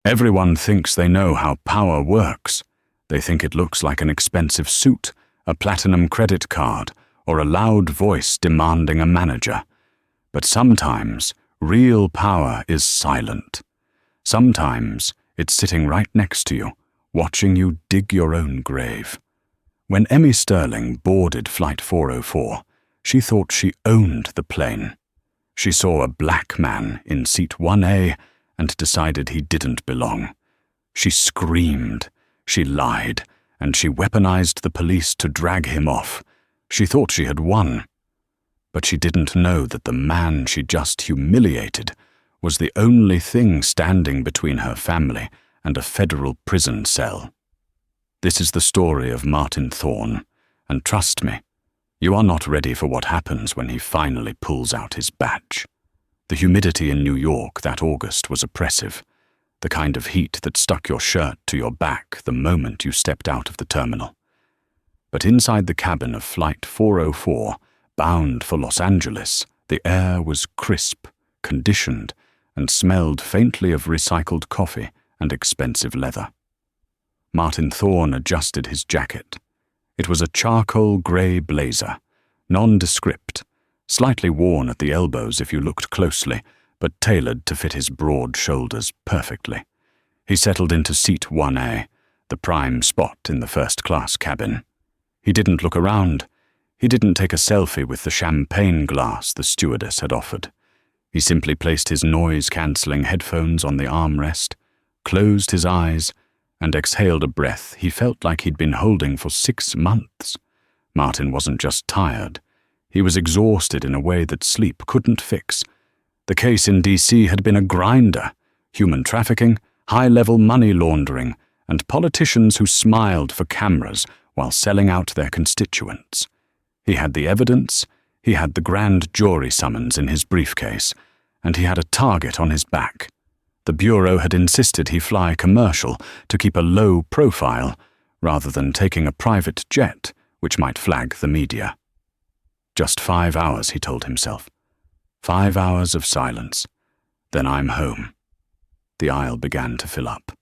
Everyone thinks they know how power works. They think it looks like an expensive suit, a platinum credit card, or a loud voice demanding a manager. But sometimes, real power is silent. Sometimes, it's sitting right next to you, watching you dig your own grave. When Emmy Sterling boarded Flight 404, she thought she owned the plane. She saw a black man in seat 1A and decided he didn't belong. She screamed, she lied, and she weaponized the police to drag him off. She thought she had won. But she didn't know that the man she just humiliated was the only thing standing between her family and a federal prison cell. This is the story of Martin Thorne, and trust me, you are not ready for what happens when he finally pulls out his badge. The humidity in New York that August was oppressive, the kind of heat that stuck your shirt to your back the moment you stepped out of the terminal. But inside the cabin of Flight 404, bound for Los Angeles, the air was crisp, conditioned, and smelled faintly of recycled coffee and expensive leather. Martin Thorne adjusted his jacket. It was a charcoal grey blazer, nondescript, slightly worn at the elbows if you looked closely, but tailored to fit his broad shoulders perfectly. He settled into seat 1A, the prime spot in the first-class cabin. He didn't look around. He didn't take a selfie with the champagne glass the stewardess had offered. He simply placed his noise-cancelling headphones on the armrest, closed his eyes, and exhaled a breath he felt like he'd been holding for 6 months. Martin wasn't just tired. He was exhausted in a way that sleep couldn't fix. The case in D.C. had been a grinder: human trafficking, high-level money laundering, and politicians who smiled for cameras while selling out their constituents. He had the evidence, he had the grand jury summons in his briefcase, and he had a target on his back. The Bureau had insisted he fly commercial to keep a low profile, rather than taking a private jet, which might flag the media. Just 5 hours, he told himself. 5 hours of silence. Then I'm home. The aisle began to fill up.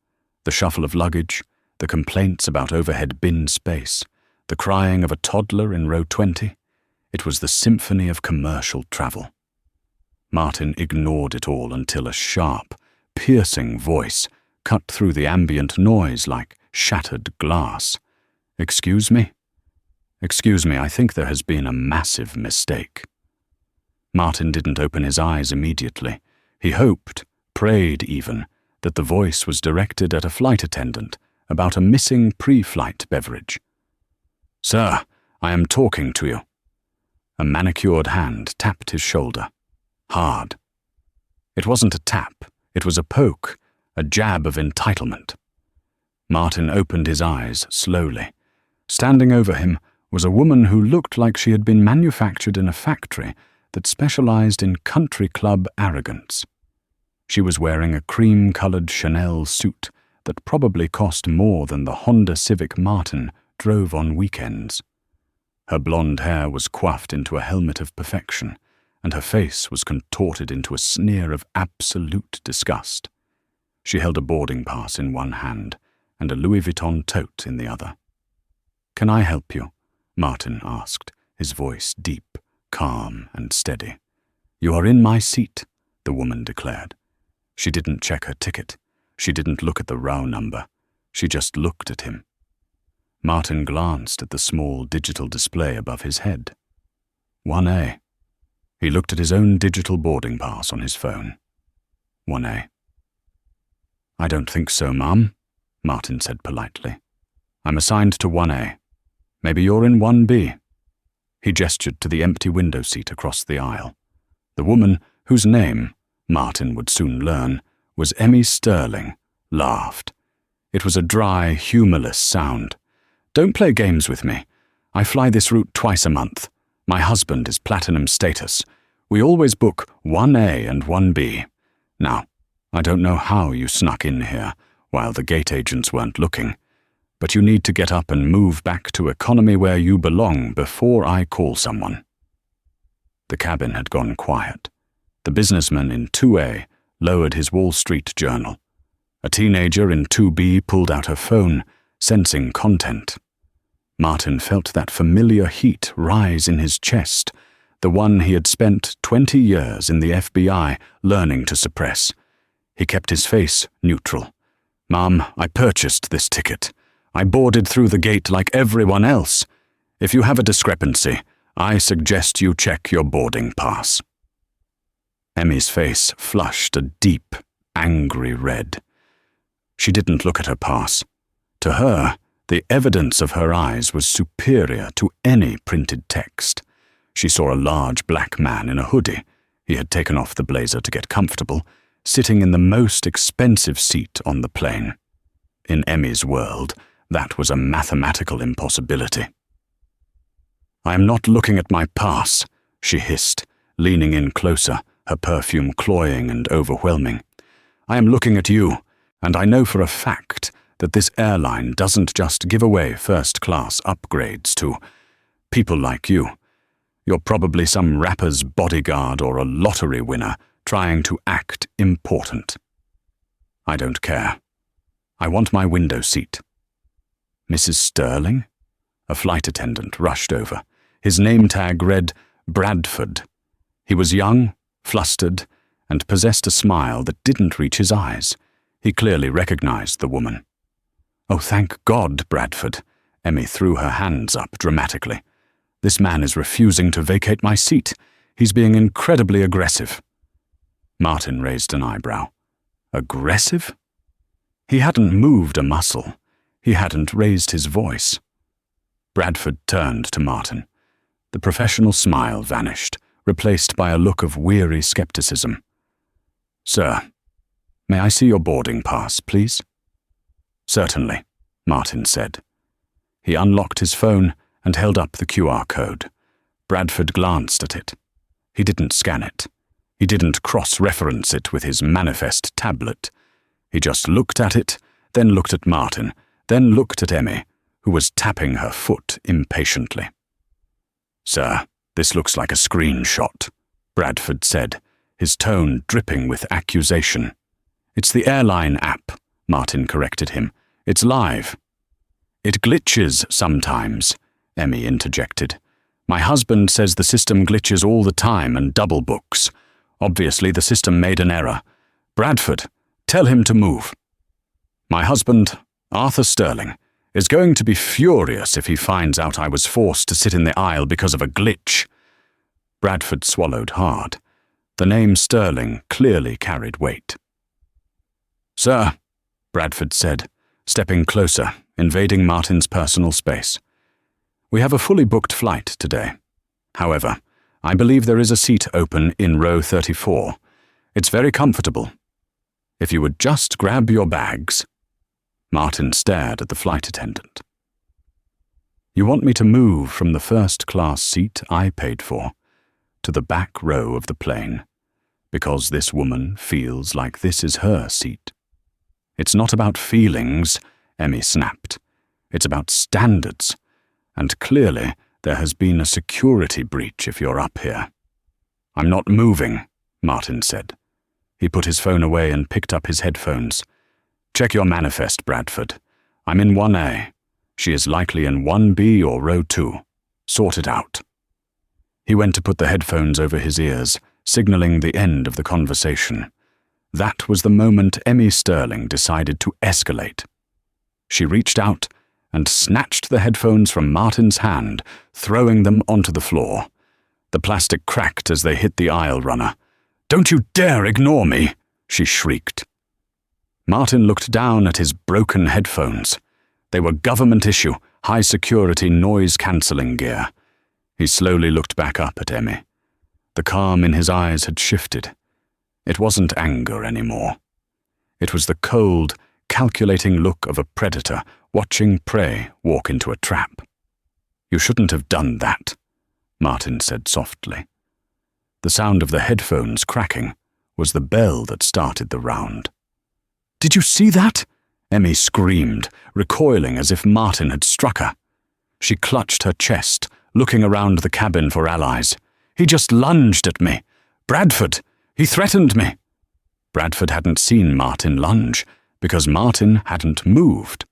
The shuffle of luggage, the complaints about overhead bin space, the crying of a toddler in row 20. It was the symphony of commercial travel. Martin ignored it all until a sharp, piercing voice cut through the ambient noise like shattered glass. "Excuse me? Excuse me, I think there has been a massive mistake." Martin didn't open his eyes immediately. He hoped, prayed even, that the voice was directed at a flight attendant about a missing pre-flight beverage. "Sir, I am talking to you." A manicured hand tapped his shoulder. Hard. It wasn't a tap. It was a poke, a jab of entitlement. Martin opened his eyes slowly. Standing over him was a woman who looked like she had been manufactured in a factory that specialized in country club arrogance. She was wearing a cream-colored Chanel suit that probably cost more than the Honda Civic Martin drove on weekends. Her blonde hair was coiffed into a helmet of perfection, and her face was contorted into a sneer of absolute disgust. She held a boarding pass in one hand and a Louis Vuitton tote in the other. "Can I help you?" Martin asked, his voice deep, calm, and steady. "You are in my seat," the woman declared. She didn't check her ticket. She didn't look at the row number. She just looked at him. Martin glanced at the small digital display above his head. 1A. He looked at his own digital boarding pass on his phone. 1A. "I don't think so, ma'am," Martin said politely. "I'm assigned to 1A. Maybe you're in 1B. He gestured to the empty window seat across the aisle. The woman, whose name, Martin would soon learn, was Emmy Sterling, laughed. It was a dry, humorless sound. "Don't play games with me. I fly this route twice a month. My husband is platinum status. We always book 1A and 1B. Now, I don't know how you snuck in here while the gate agents weren't looking, but you need to get up and move back to economy where you belong before I call someone." The cabin had gone quiet. The businessman in 2A lowered his Wall Street Journal. A teenager in 2B pulled out her phone, sensing content. Martin felt that familiar heat rise in his chest, the one he had spent 20 years in the FBI learning to suppress. He kept his face neutral. "Mom, I purchased this ticket. I boarded through the gate like everyone else. If you have a discrepancy, I suggest you check your boarding pass." Emmy's face flushed a deep, angry red. She didn't look at her pass. To her, the evidence of her eyes was superior to any printed text. She saw a large black man in a hoodie. He had taken off the blazer to get comfortable, sitting in the most expensive seat on the plane. In Emmy's world, that was a mathematical impossibility. "I am not looking at my pass," she hissed, leaning in closer, her perfume cloying and overwhelming. "I am looking at you, and I know for a fact that this airline doesn't just give away first-class upgrades to people like you. You're probably some rapper's bodyguard or a lottery winner trying to act important. I don't care. I want my window seat." "Mrs. Sterling?" A flight attendant rushed over. His name tag read Bradford. He was young, flustered, and possessed a smile that didn't reach his eyes. He clearly recognized the woman. "Oh, thank God, Bradford." Emmy threw her hands up dramatically. "This man is refusing to vacate my seat. He's being incredibly aggressive." Martin raised an eyebrow. Aggressive? He hadn't moved a muscle. He hadn't raised his voice. Bradford turned to Martin. The professional smile vanished, replaced by a look of weary skepticism. "Sir, may I see your boarding pass, please?" "Certainly," Martin said. He unlocked his phone and held up the QR code. Bradford glanced at it. He didn't scan it. He didn't cross-reference it with his manifest tablet. He just looked at it, then looked at Martin, then looked at Emmy, who was tapping her foot impatiently. "Sir, this looks like a screenshot," Bradford said, his tone dripping with accusation. "It's the airline app," Martin corrected him. "It's live." "It glitches sometimes," Emmy interjected. "My husband says the system glitches all the time and double books. Obviously, the system made an error. Bradford, tell him to move. My husband, Arthur Sterling, is going to be furious if he finds out I was forced to sit in the aisle because of a glitch." Bradford swallowed hard. The name Sterling clearly carried weight. "Sir," Bradford said, stepping closer, invading Martin's personal space. "We have a fully booked flight today. However, I believe there is a seat open in row 34. It's very comfortable. If you would just grab your bags." Martin stared at the flight attendant. "You want me to move from the first-class seat I paid for to the back row of the plane, because this woman feels like this is her seat." "It's not about feelings," Emmy snapped. "It's about standards, and clearly there has been a security breach if you're up here." "I'm not moving," Martin said. He put his phone away and picked up his headphones. "Check your manifest, Bradford. I'm in 1A. She is likely in 1B or row 2. Sort it out." He went to put the headphones over his ears, signaling the end of the conversation. That was the moment Emmy Sterling decided to escalate. She reached out and snatched the headphones from Martin's hand, throwing them onto the floor. The plastic cracked as they hit the aisle runner. "Don't you dare ignore me!" she shrieked. Martin looked down at his broken headphones. They were government-issue, high-security noise-cancelling gear. He slowly looked back up at Emmy. The calm in his eyes had shifted. It wasn't anger anymore. It was the cold, calculating look of a predator watching prey walk into a trap. "You shouldn't have done that," Martin said softly. The sound of the headphones cracking was the bell that started the round. "Did you see that?" Emmy screamed, recoiling as if Martin had struck her. She clutched her chest, looking around the cabin for allies. "He just lunged at me. Bradford, he threatened me." Bradford hadn't seen Martin lunge. because Martin hadn't moved.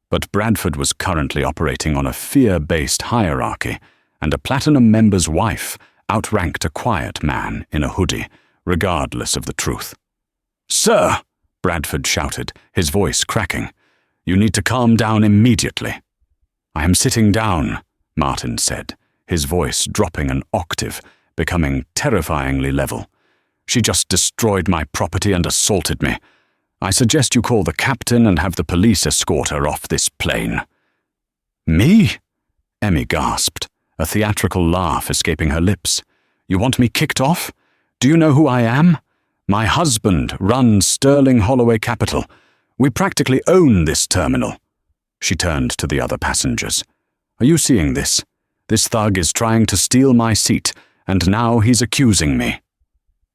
But Bradford was currently operating on a fear-based hierarchy, and a Platinum member's wife outranked a quiet man in a hoodie, regardless of the truth. "Sir!" Bradford shouted, his voice cracking. "You need to calm down immediately." "I am sitting down," Martin said, his voice dropping an octave, becoming terrifyingly level. "She just destroyed my property and assaulted me. I suggest you call the captain and have the police escort her off this plane." "Me?" Emmy gasped, a theatrical laugh escaping her lips. "You want me kicked off? Do you know who I am? My husband runs Sterling Holloway Capital. We practically own this terminal." She turned to the other passengers. "Are you seeing this? This thug is trying to steal my seat, and now he's accusing me."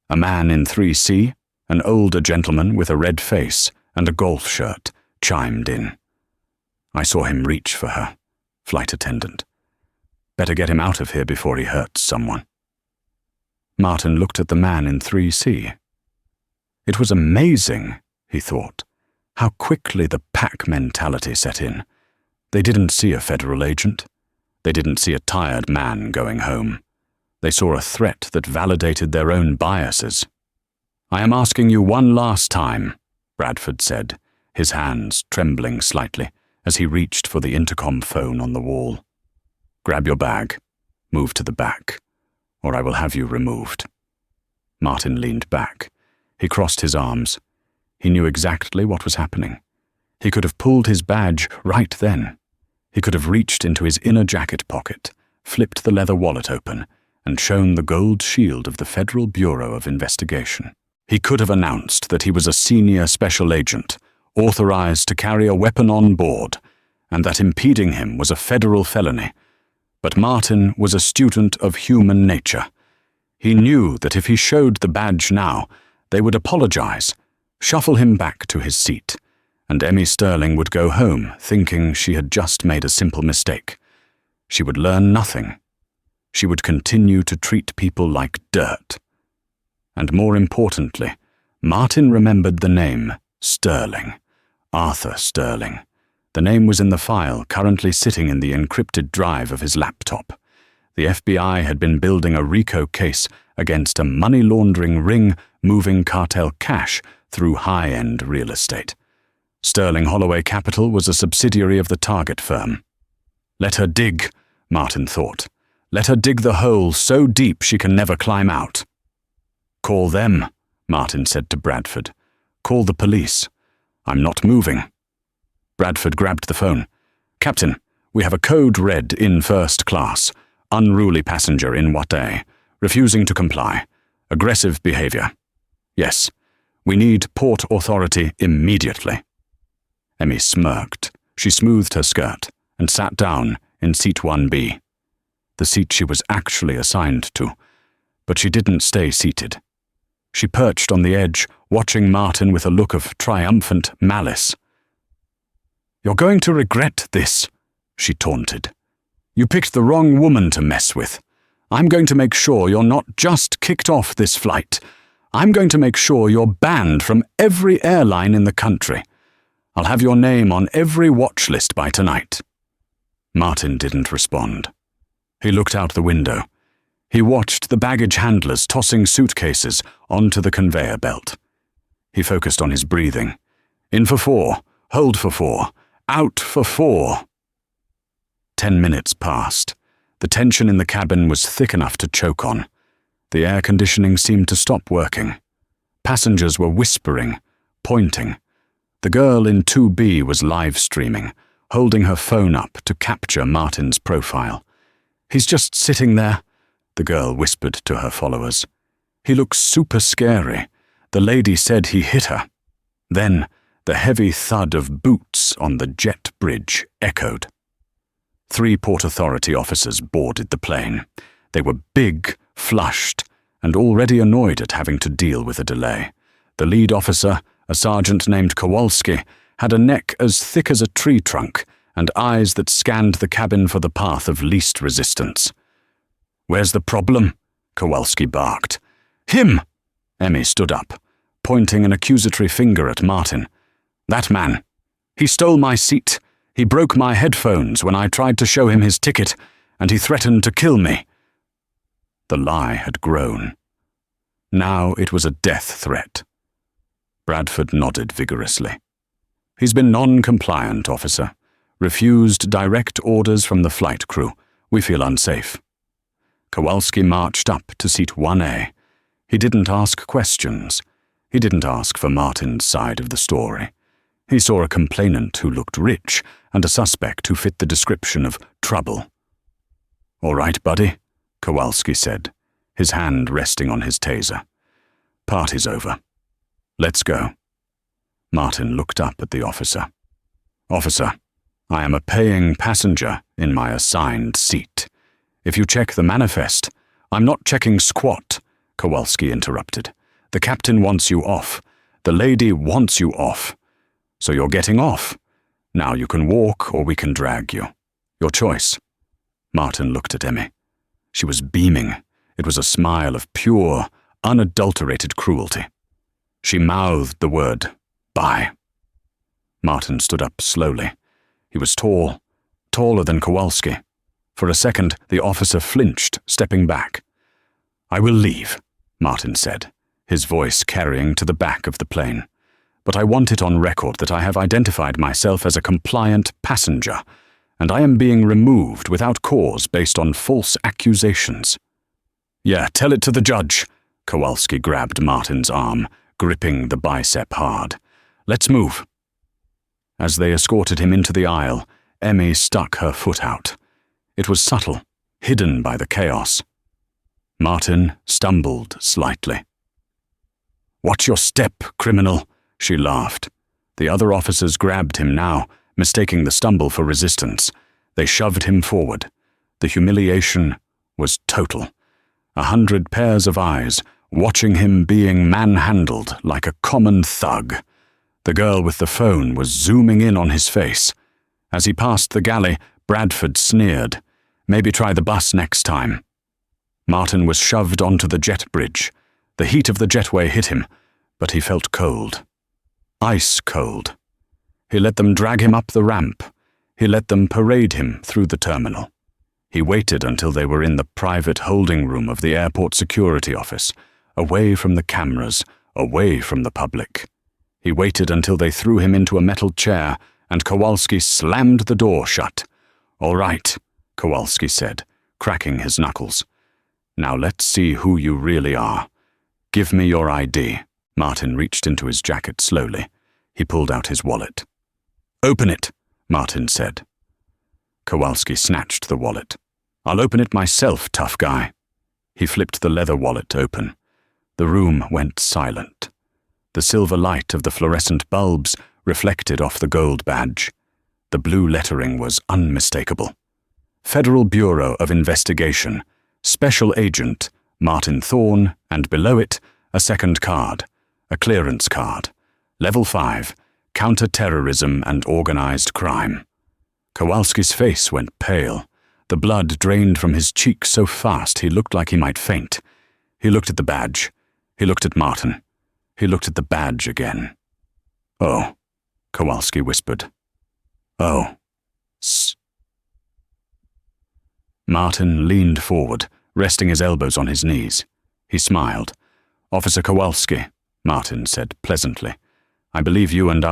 A man in 3C, an older gentleman with a red face and a golf shirt, chimed in. "I saw him reach for her, flight attendant. Better get him out of here before he hurts someone." Martin looked at the man in 3C. It was amazing, he thought, how quickly the pack mentality set in. They didn't see a federal agent. They didn't see a tired man going home. They saw a threat that validated their own biases. "I am asking you one last time," Bradford said, his hands trembling slightly as he reached for the intercom phone on the wall. "Grab your bag, move to the back, or I will have you removed." Martin leaned back. He crossed his arms. He knew exactly what was happening. He could have pulled his badge right then. He could have reached into his inner jacket pocket, flipped the leather wallet open, and shown the gold shield of the Federal Bureau of Investigation. He could have announced that he was a senior special agent, authorized to carry a weapon on board, and that impeding him was a federal felony. But Martin was a student of human nature. He knew that if he showed the badge now, they would apologize, shuffle him back to his seat, and Emmy Sterling would go home thinking she had just made a simple mistake. She would learn nothing. She would continue to treat people like dirt. And more importantly, Martin remembered the name Sterling, Arthur Sterling. The name was in the file currently sitting in the encrypted drive of his laptop. The FBI had been building a RICO case against a money laundering ring moving cartel cash through high-end real estate. Sterling Holloway Capital was a subsidiary of the target firm. Let her dig, Martin thought. Let her dig the hole so deep she can never climb out. Call them, Martin said to Bradford. Call the police. I'm not moving. Bradford grabbed the phone. Captain, we have a code red in first class. Unruly passenger in Watay. Refusing to comply. Aggressive behavior. Yes, we need port authority immediately. Emmy smirked. She smoothed her skirt and sat down in seat 1B. The seat she was actually assigned to. But she didn't stay seated. She perched on the edge, watching Martin with a look of triumphant malice. You're going to regret this, she taunted. You picked the wrong woman to mess with. I'm going to make sure you're not just kicked off this flight. I'm going to make sure you're banned from every airline in the country. I'll have your name on every watch list by tonight. Martin didn't respond. He looked out the window. He watched the baggage handlers tossing suitcases onto the conveyor belt. He focused on his breathing. In for 4, hold for 4, out for 4. 10 minutes passed. The tension in the cabin was thick enough to choke on. The air conditioning seemed to stop working. Passengers were whispering, pointing. The girl in 2B was live streaming, holding her phone up to capture Martin's profile. He's just sitting there, the girl whispered to her followers. He looks super scary. The lady said he hit her. Then the heavy thud of boots on the jet bridge echoed. 3 Port Authority officers boarded the plane. They were big, flushed, and already annoyed at having to deal with a delay. The lead officer, a sergeant named Kowalski, had a neck as thick as a tree trunk and eyes that scanned the cabin for the path of least resistance. Where's the problem? Kowalski barked. Him! Emmy stood up, pointing an accusatory finger at Martin. That man. He stole my seat. He broke my headphones when I tried to show him his ticket, and he threatened to kill me." The lie had grown. Now it was a death threat. Bradford nodded vigorously. "He's been non-compliant, officer. Refused direct orders from the flight crew. We feel unsafe." Kowalski marched up to seat 1A. He didn't ask questions. He didn't ask for Martin's side of the story. He saw a complainant who looked rich and a suspect who fit the description of trouble. "All right, buddy," Kowalski said, his hand resting on his taser. "Party's over. Let's go." Martin looked up at the officer. "Officer, I am a paying passenger in my assigned seat. If you check the manifest—" "I'm not checking squat," Kowalski interrupted. "The captain wants you off. The lady wants you off. So you're getting off. Now you can walk or we can drag you. Your choice." Martin looked at Emmy. She was beaming. It was a smile of pure, unadulterated cruelty. She mouthed the word, "Bye." Martin stood up slowly. He was tall, taller than Kowalski. For a second, the officer flinched, stepping back. "I will leave," Martin said, his voice carrying to the back of the plane. "But I want it on record that I have identified myself as a compliant passenger, and I am being removed without cause based on false accusations." "Yeah, tell it to the judge." Kowalski grabbed Martin's arm, gripping the bicep hard. "Let's move." As they escorted him into the aisle, Emmy stuck her foot out. It was subtle, hidden by the chaos. Martin stumbled slightly. "Watch your step, criminal," she laughed. The other officers grabbed him now, mistaking the stumble for resistance. They shoved him forward. The humiliation was total. 100 pairs of eyes, watching him being manhandled like a common thug. The girl with the phone was zooming in on his face. As he passed the galley, Bradford sneered. "Maybe try the bus next time." Martin was shoved onto the jet bridge. The heat of the jetway hit him, but he felt cold. Ice cold. He let them drag him up the ramp. He let them parade him through the terminal. He waited until they were in the private holding room of the airport security office, away from the cameras, away from the public. He waited until they threw him into a metal chair, and Kowalski slammed the door shut. "All right," Kowalski said, cracking his knuckles. "Now let's see who you really are. Give me your ID." Martin reached into his jacket slowly. He pulled out his wallet. "Open it," Martin said. Kowalski snatched the wallet. "I'll open it myself, tough guy." He flipped the leather wallet open. The room went silent. The silver light of the fluorescent bulbs reflected off the gold badge. The blue lettering was unmistakable. Federal Bureau of Investigation, Special Agent Martin Thorne, and below it, a second card, a clearance card. Level 5, Counter-Terrorism and Organized Crime. Kowalski's face went pale. The blood drained from his cheek so fast he looked like he might faint. He looked at the badge. He looked at Martin. He looked at the badge again. "Oh," Kowalski whispered. "Oh." Sss. Martin leaned forward, resting his elbows on his knees. He smiled. "Officer Kowalski," Martin said pleasantly, "I believe you and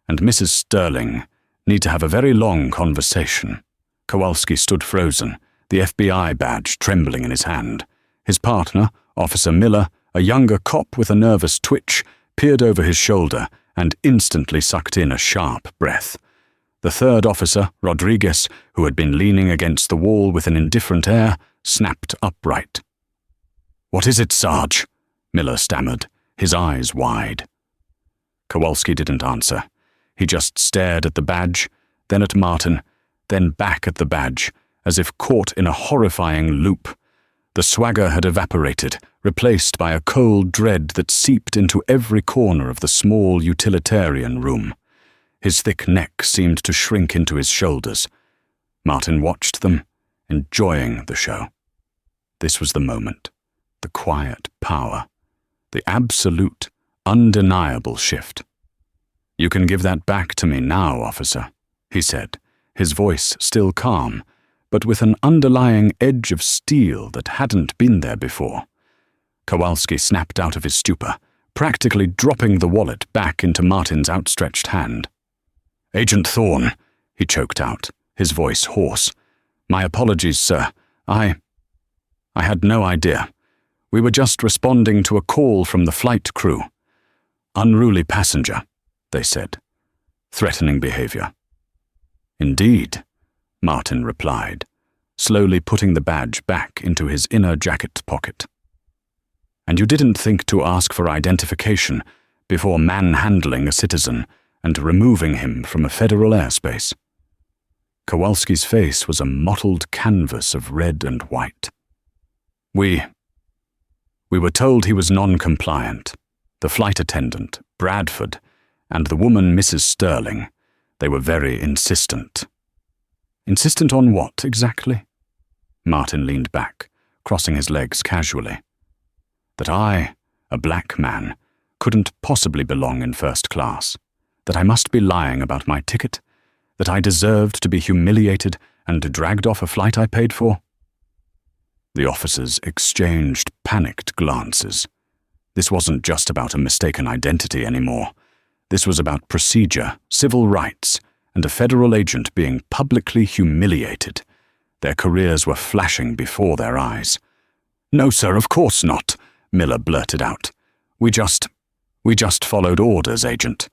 Mrs. Sterling need to have a very long conversation." Kowalski stood frozen, the FBI badge trembling in his hand. His partner, Officer Miller, a younger cop with a nervous twitch, peered over his shoulder and instantly sucked in a sharp breath. The third officer, Rodriguez, who had been leaning against the wall with an indifferent air, snapped upright. "What is it, Sarge?" Miller stammered, his eyes wide. Kowalski didn't answer. He just stared at the badge, then at Martin, then back at the badge, as if caught in a horrifying loop. The swagger had evaporated, replaced by a cold dread that seeped into every corner of the small utilitarian room. His thick neck seemed to shrink into his shoulders. Martin watched them, enjoying the show. This was the moment, the quiet power, the absolute, undeniable shift. "You can give that back to me now, officer," he said, his voice still calm, but with an underlying edge of steel that hadn't been there before. Kowalski snapped out of his stupor, practically dropping the wallet back into Martin's outstretched hand. "Agent Thorne," he choked out, his voice hoarse. "My apologies, sir. I had no idea. We were just responding to a call from the flight crew. Unruly passenger," they said. "Threatening behavior." "Indeed," Martin replied, slowly putting the badge back into his inner jacket pocket. "And you didn't think to ask for identification before manhandling a citizen and removing him from a federal airspace?" Kowalski's face was a mottled canvas of red and white. We were told he was non-compliant. The flight attendant, Bradford, and the woman, Mrs. Sterling, they were very insistent." "Insistent on what, exactly?" Martin leaned back, crossing his legs casually. "That I, a black man, couldn't possibly belong in first class, that I must be lying about my ticket, that I deserved to be humiliated and dragged off a flight I paid for." The officers exchanged panicked glances. This wasn't just about a mistaken identity anymore. This was about procedure, civil rights, and a federal agent being publicly humiliated. Their careers were flashing before their eyes. "No, sir, of course not," Miller blurted out. We just followed orders, Agent.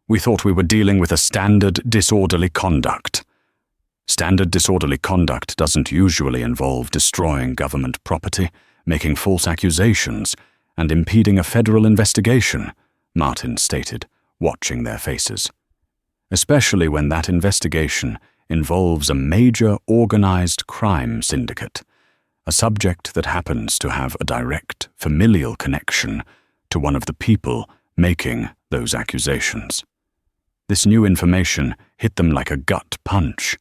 We thought we were dealing with a standard disorderly conduct." "Standard disorderly conduct doesn't usually involve destroying government property, making false accusations, and impeding a federal investigation," Martin stated, watching their faces. "Especially when that investigation involves a major organized crime syndicate, a subject that happens to have a direct familial connection to one of the people making those accusations." This new information hit them like a gut punch.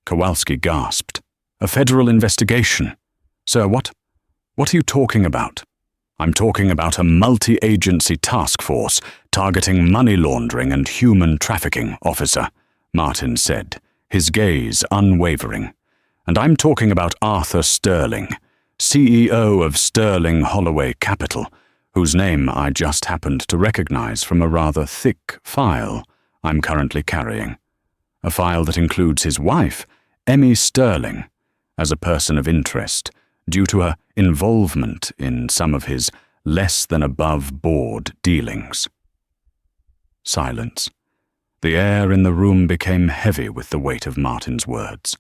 Kowalski gasped. "A federal investigation? Sir, what are you talking about?" "I'm talking about a multi-agency task force targeting money laundering and human trafficking, officer," Martin said, his gaze unwavering. "And I'm talking about Arthur Sterling, CEO of Sterling Holloway Capital, whose name I just happened to recognize from a rather thick file I'm currently carrying. A file that includes his wife, Emmy Sterling, as a person of interest due to her involvement in some of his less-than-above-board dealings." Silence. The air in the room became heavy with the weight of Martin's words.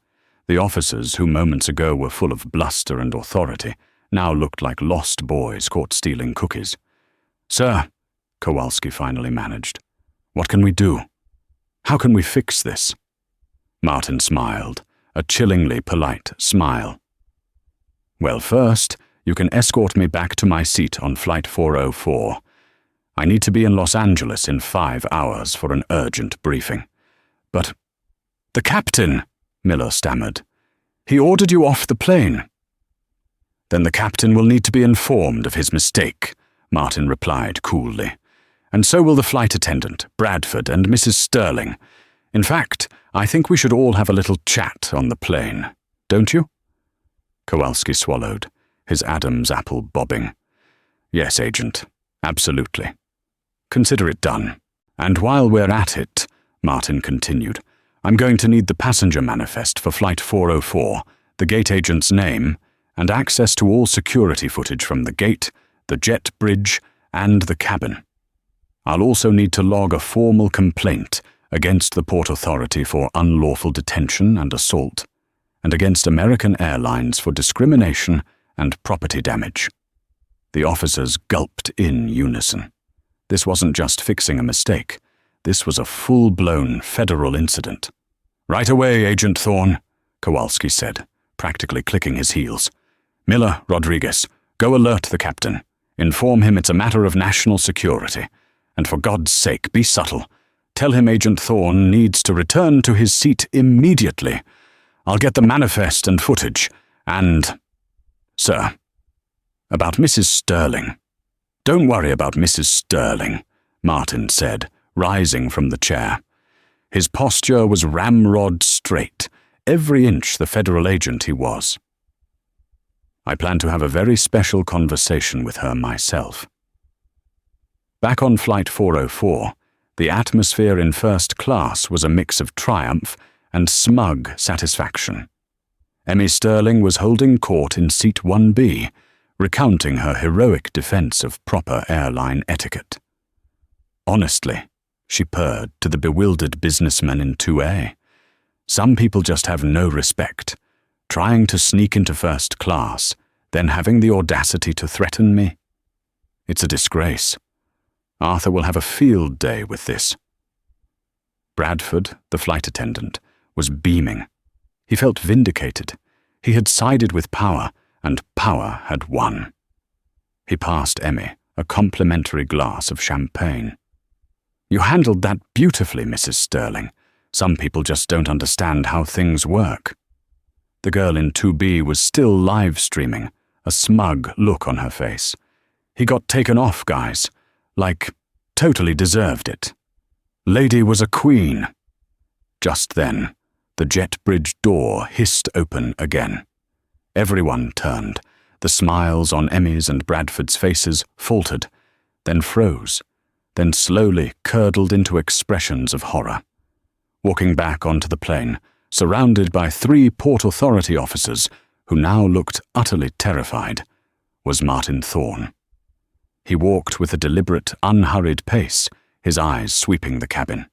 The officers, who moments ago were full of bluster and authority, now looked like lost boys caught stealing cookies. "Sir," Kowalski finally managed, "what can we do? How can we fix this?" Martin smiled, a chillingly polite smile. "Well, first, you can escort me back to my seat on Flight 404. I need to be in Los Angeles in 5 hours for an urgent briefing." "But the captain," Miller stammered. "He ordered you off the plane." "Then the captain will need to be informed of his mistake," Martin replied coolly. "And so will the flight attendant, Bradford, and Mrs. Sterling. In fact, I think we should all have a little chat on the plane. Don't you?" Kowalski swallowed, his Adam's apple bobbing. "Yes, Agent. Absolutely. Consider it done. And while we're at it," Martin continued, "I'm going to need the passenger manifest for Flight 404, the gate agent's name, and access to all security footage from the gate, the jet bridge, and the cabin. I'll also need to log a formal complaint against the Port Authority for unlawful detention and assault, and against American Airlines for discrimination and property damage." The officers gulped in unison. This wasn't just fixing a mistake. This was a full-blown federal incident. "Right away, Agent Thorne," Kowalski said, practically clicking his heels. "Miller, Rodriguez, go alert the captain. Inform him it's a matter of national security. And for God's sake, be subtle. Tell him Agent Thorne needs to return to his seat immediately. I'll get the manifest and footage. And, sir, about Mrs. Sterling." "Don't worry about Mrs. Sterling," Martin said, rising from the chair. His posture was ramrod straight, every inch the federal agent he was. I plan to have a very special conversation with her myself. Back on Flight 404, the atmosphere in first class was a mix of triumph and smug satisfaction. Emmy Sterling was holding court in Seat 1B, recounting her heroic defense of proper airline etiquette. Honestly, she purred to the bewildered businessman in 2A. Some people just have no respect, trying to sneak into first class, then having the audacity to threaten me. It's a disgrace. Arthur will have a field day with this. Bradford, the flight attendant, was beaming. He felt vindicated. He had sided with power, and power had won. He passed Emmy a complimentary glass of champagne. "You handled that beautifully, Mrs. Sterling. Some people just don't understand how things work." The girl in 2B was still live streaming, a smug look on her face. "He got taken off, guys. Like, totally deserved it. Lady was a queen." Just then, the jet bridge door hissed open again. Everyone turned. The smiles on Emmy's and Bradford's faces faltered, then froze, then slowly curdled into expressions of horror. Walking back onto the plane, surrounded by 3 Port Authority officers who now looked utterly terrified, was Martin Thorne. He walked with a deliberate, unhurried pace, his eyes sweeping the cabin.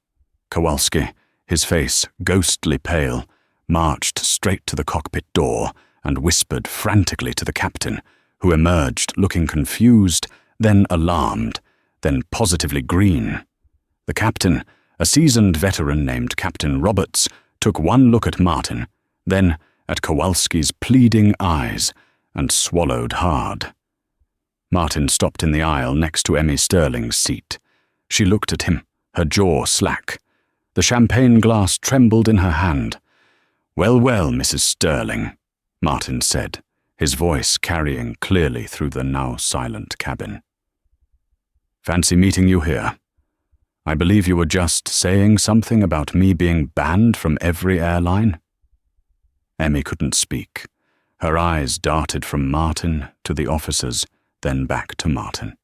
Kowalski, his face ghostly pale, marched straight to the cockpit door and whispered frantically to the captain, who emerged looking confused, then alarmed, then positively green. The captain, a seasoned veteran named Captain Roberts, took one look at Martin, then at Kowalski's pleading eyes, and swallowed hard. Martin stopped in the aisle next to Emmy Sterling's seat. She looked at him, her jaw slack. The champagne glass trembled in her hand. "Well, well, Mrs. Sterling," Martin said, his voice carrying clearly through the now silent cabin. "Fancy meeting you here. I believe you were just saying something about me being banned from every airline." Emmy couldn't speak. Her eyes darted from Martin to the officers, then back to Martin.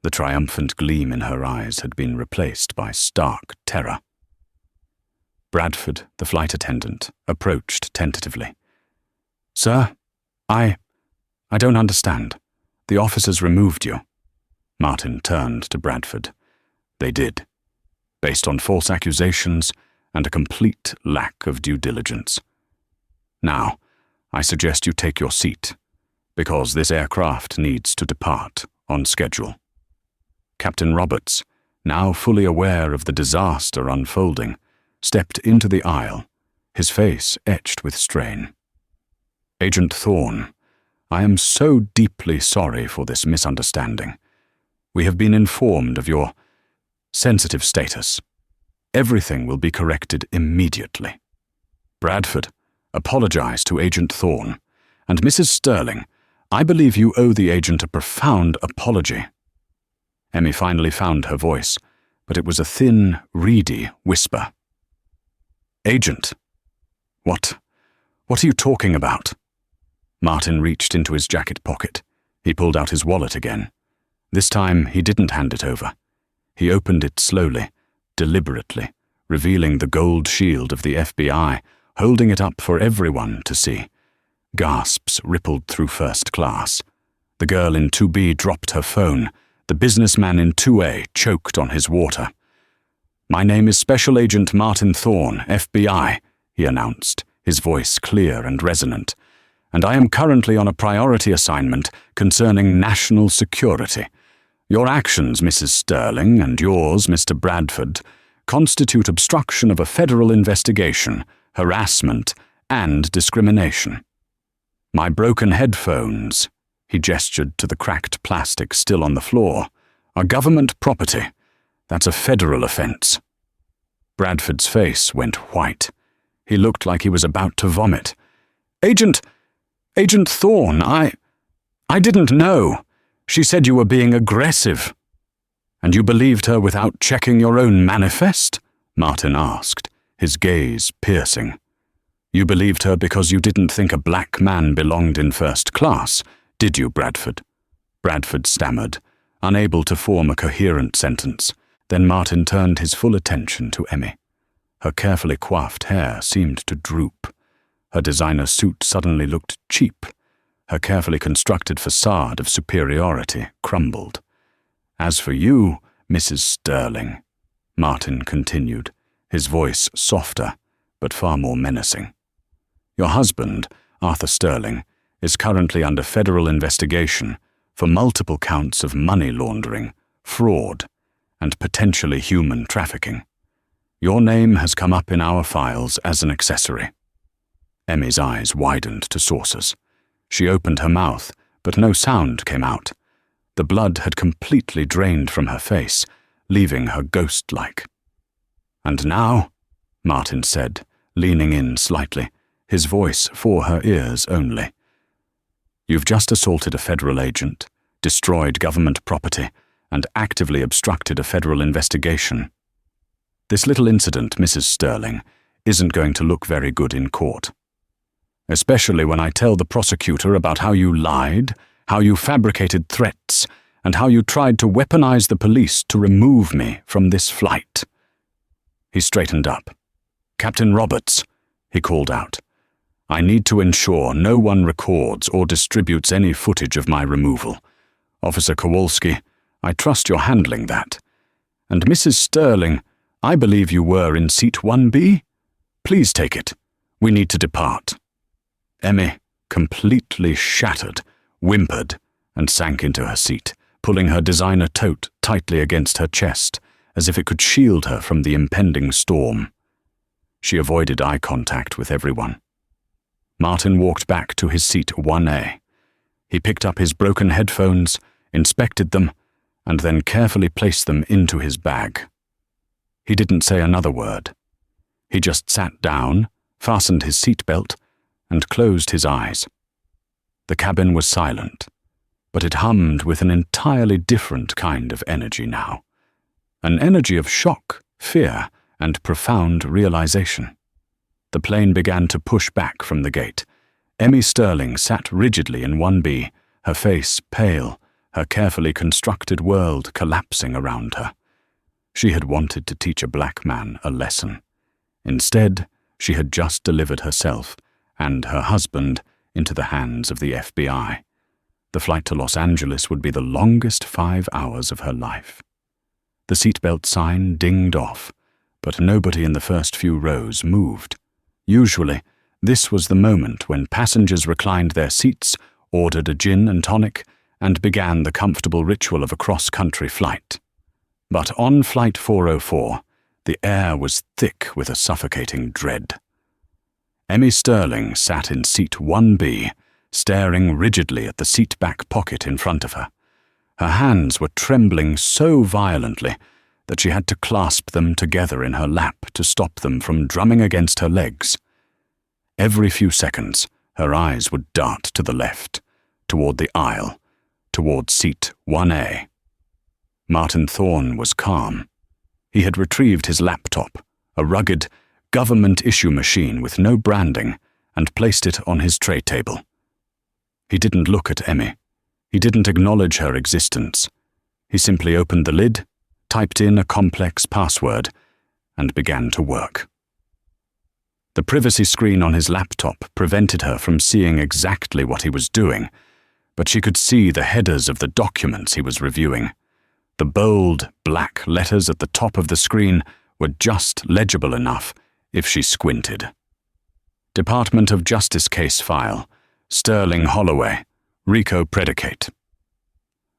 The triumphant gleam in her eyes had been replaced by stark terror. Bradford, the flight attendant, approached tentatively. "Sir, I don't understand. The officers removed you." Martin turned to Bradford. "They did, based on false accusations and a complete lack of due diligence. Now, I suggest you take your seat, because this aircraft needs to depart on schedule." Captain Roberts, now fully aware of the disaster unfolding, stepped into the aisle, his face etched with strain. "Agent Thorne, I am so deeply sorry for this misunderstanding. We have been informed of your sensitive status. Everything will be corrected immediately. Bradford, apologize to Agent Thorne. And Mrs. Sterling, I believe you owe the agent a profound apology." Emmy finally found her voice, but it was a thin, reedy whisper. "Agent, what are you talking about?" Martin reached into his jacket pocket. He pulled out his wallet again. This time he didn't hand it over. He opened it slowly, deliberately, revealing the gold shield of the FBI, holding it up for everyone to see. Gasps rippled through first class. The girl in 2B dropped her phone. The businessman in 2A choked on his water. "My name is Special Agent Martin Thorne, FBI," he announced, his voice clear and resonant. "And I am currently on a priority assignment concerning national security. Your actions, Mrs. Sterling, and yours, Mr. Bradford, constitute obstruction of a federal investigation, harassment, and discrimination. My broken headphones," he gestured to the cracked plastic still on the floor, "are government property. That's a federal offense." Bradford's face went white. He looked like he was about to vomit. Agent Thorne, I didn't know. She said you were being aggressive." And you believed her without checking your own manifest? Martin asked, his gaze piercing. You believed her because you didn't think a black man belonged in first class, did you, Bradford? Bradford stammered, unable to form a coherent sentence. Then Martin turned his full attention to Emmy. Her carefully coiffed hair seemed to droop. Her designer suit suddenly looked cheap. Her carefully constructed facade of superiority crumbled. As for you, Mrs. Sterling, Martin continued, his voice softer, but far more menacing. Your husband, Arthur Sterling, is currently under federal investigation for multiple counts of money laundering, fraud, and potentially human trafficking. Your name has come up in our files as an accessory. Emmy's eyes widened to saucers. She opened her mouth, but no sound came out. The blood had completely drained from her face, leaving her ghost-like. And now, Martin said, leaning in slightly, his voice for her ears only. You've just assaulted a federal agent, destroyed government property, and actively obstructed a federal investigation. This little incident, Mrs. Sterling, isn't going to look very good in court. Especially when I tell the prosecutor about how you lied, how you fabricated threats, and how you tried to weaponize the police to remove me from this flight. He straightened up. Captain Roberts, he called out, I need to ensure no one records or distributes any footage of my removal. Officer Kowalski, I trust you're handling that. And Mrs. Sterling, I believe you were in seat 1B. Please take it. We need to depart. Emmy, completely shattered, whimpered and sank into her seat, pulling her designer tote tightly against her chest, as if it could shield her from the impending storm. She avoided eye contact with everyone. Martin walked back to his seat 1A. He picked up his broken headphones, inspected them, and then carefully placed them into his bag. He didn't say another word. He just sat down, fastened his seatbelt, and closed his eyes. The cabin was silent, but it hummed with an entirely different kind of energy now. An energy of shock, fear, and profound realization. The plane began to push back from the gate. Emmy Sterling sat rigidly in 1B, her face pale, her carefully constructed world collapsing around her. She had wanted to teach a black man a lesson. Instead, she had just delivered herself and her husband into the hands of the FBI. The flight to Los Angeles would be the longest 5 hours of her life. The seatbelt sign dinged off, but nobody in the first few rows moved. Usually, this was the moment when passengers reclined their seats, ordered a gin and tonic, and began the comfortable ritual of a cross-country flight. But on Flight 404, the air was thick with a suffocating dread. Emmy Sterling sat in seat 1B, staring rigidly at the seat-back pocket in front of her. Her hands were trembling so violently that she had to clasp them together in her lap to stop them from drumming against her legs. Every few seconds, her eyes would dart to the left, toward the aisle, toward seat 1A. Martin Thorne was calm. He had retrieved his laptop, a rugged, government-issue machine with no branding, and placed it on his tray table. He didn't look at Emmy. He didn't acknowledge her existence. He simply opened the lid, typed in a complex password, and began to work. The privacy screen on his laptop prevented her from seeing exactly what he was doing, but she could see the headers of the documents he was reviewing. The bold, black letters at the top of the screen were just legible enough if she squinted. Department of Justice case file, Sterling Holloway, RICO predicate.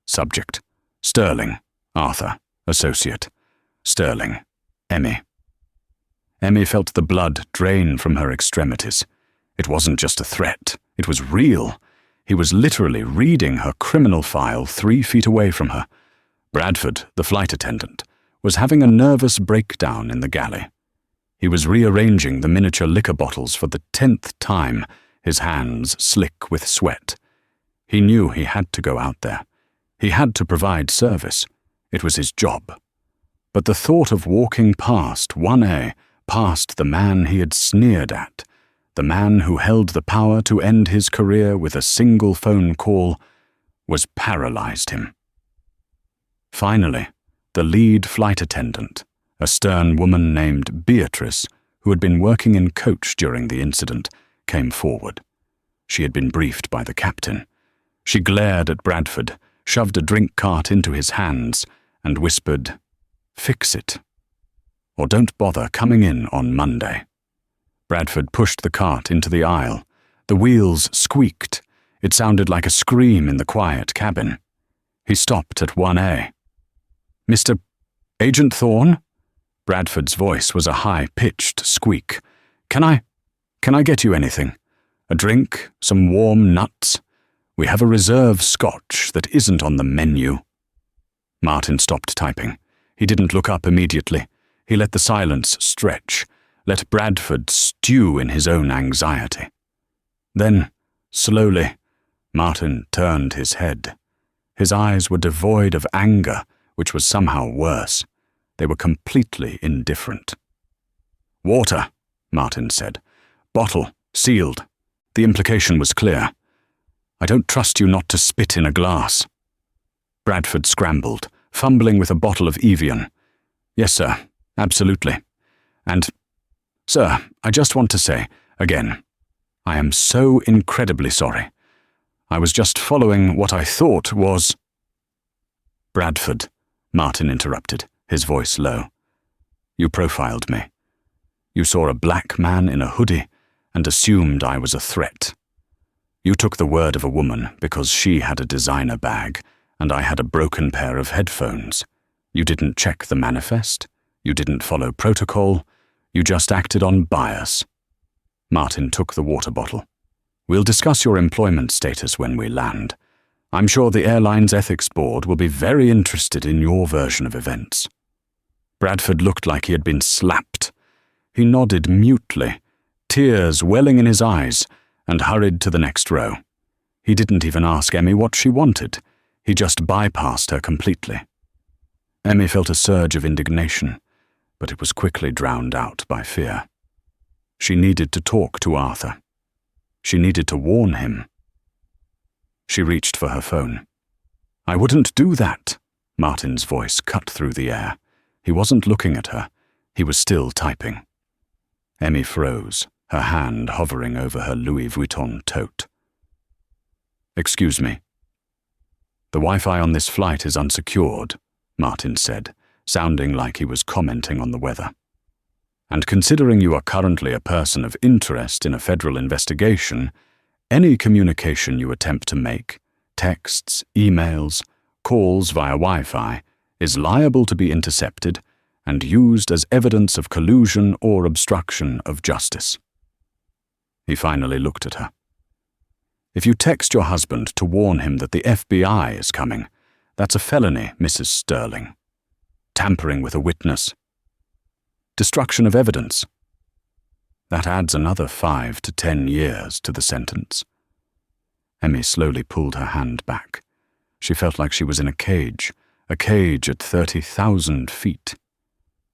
Subject, Sterling, Arthur, associate. Sterling, Emmy. Emmy felt the blood drain from her extremities. It wasn't just a threat, it was real. He was literally reading her criminal file 3 feet away from her. Bradford, the flight attendant, was having a nervous breakdown in the galley. He was rearranging the miniature liquor bottles for the 10th time, his hands slick with sweat. He knew he had to go out there. He had to provide service. It was his job. But the thought of walking past 1A, past the man he had sneered at, the man who held the power to end his career with a single phone call, was paralyzed him. Finally, the lead flight attendant, a stern woman named Beatrice, who had been working in coach during the incident, came forward. She had been briefed by the captain. She glared at Bradford, shoved a drink cart into his hands, and whispered, "Fix it. Or don't bother coming in on Monday." Bradford pushed the cart into the aisle. The wheels squeaked. It sounded like a scream in the quiet cabin. He stopped at 1A. "Mr. Agent Thorne?" Bradford's voice was a high-pitched squeak. Can I get you anything? A drink? Some warm nuts? We have a reserve scotch that isn't on the menu." Martin stopped typing. He didn't look up immediately. He let the silence stretch, let Bradford stew in his own anxiety. Then, slowly, Martin turned his head. His eyes were devoid of anger, which was somehow worse. They were completely indifferent. "Water," Martin said. "Bottle, sealed." The implication was clear. "I don't trust you not to spit in a glass." Bradford scrambled, fumbling with a bottle of Evian. "Yes, sir, absolutely. And, sir, I just want to say, again, I am so incredibly sorry. I was just following what I thought was—" "Bradford," Martin interrupted, his voice low. "You profiled me. You saw a black man in a hoodie and assumed I was a threat. You took the word of a woman because she had a designer bag and I had a broken pair of headphones. You didn't check the manifest. You didn't follow protocol. You just acted on bias." Martin took the water bottle. "We'll discuss your employment status when we land. I'm sure the airline's ethics board will be very interested in your version of events." Bradford looked like he had been slapped. He nodded mutely, tears welling in his eyes, and hurried to the next row. He didn't even ask Emmy what she wanted. He just bypassed her completely. Emmy felt a surge of indignation, but it was quickly drowned out by fear. She needed to talk to Arthur. She needed to warn him. She reached for her phone. "I wouldn't do that," Martin's voice cut through the air. He wasn't looking at her. He was still typing. Emmy froze, her hand hovering over her Louis Vuitton tote. "Excuse me." "The Wi-Fi on this flight is unsecured," Martin said, sounding like he was commenting on the weather. "And considering you are currently a person of interest in a federal investigation, any communication you attempt to make, texts, emails, calls via Wi-Fi, is liable to be intercepted and used as evidence of collusion or obstruction of justice." He finally looked at her. "If you text your husband to warn him that the FBI is coming, that's a felony, Mrs. Sterling. Tampering with a witness. Destruction of evidence. That adds another 5 to 10 years to the sentence." Emmy slowly pulled her hand back. She felt like she was in a cage at 30,000 feet.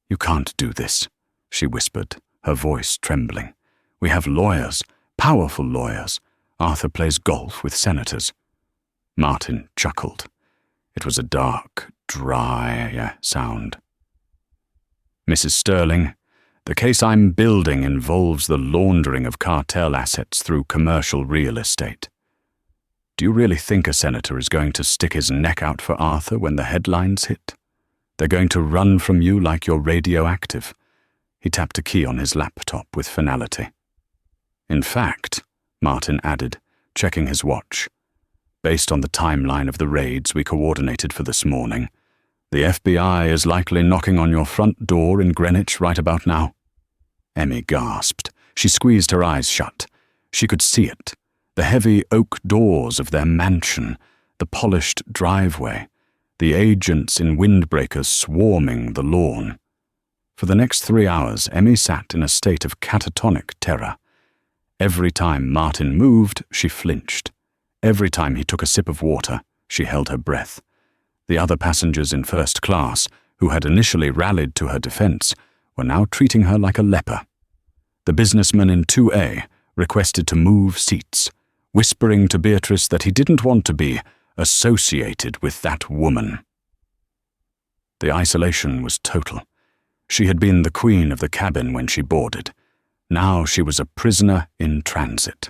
"You can't do this," she whispered, her voice trembling. "We have lawyers, powerful lawyers. Arthur plays golf with senators." Martin chuckled. It was a dark, dry sound. "Mrs. Sterling, the case I'm building involves the laundering of cartel assets through commercial real estate. Do you really think a senator is going to stick his neck out for Arthur when the headlines hit? They're going to run from you like you're radioactive." He tapped a key on his laptop with finality. "In fact," Martin added, checking his watch, "based on the timeline of the raids we coordinated for this morning, the FBI is likely knocking on your front door in Greenwich right about now." Emmy gasped. She squeezed her eyes shut. She could see it. The heavy oak doors of their mansion, the polished driveway, the agents in windbreakers swarming the lawn. For the next 3 hours, Emmy sat in a state of catatonic terror. Every time Martin moved, she flinched. Every time he took a sip of water, she held her breath. The other passengers in first class, who had initially rallied to her defense, were now treating her like a leper. The businessman in 2A requested to move seats, whispering to Beatrice that he didn't want to be associated with that woman. The isolation was total. She had been the queen of the cabin when she boarded. Now she was a prisoner in transit.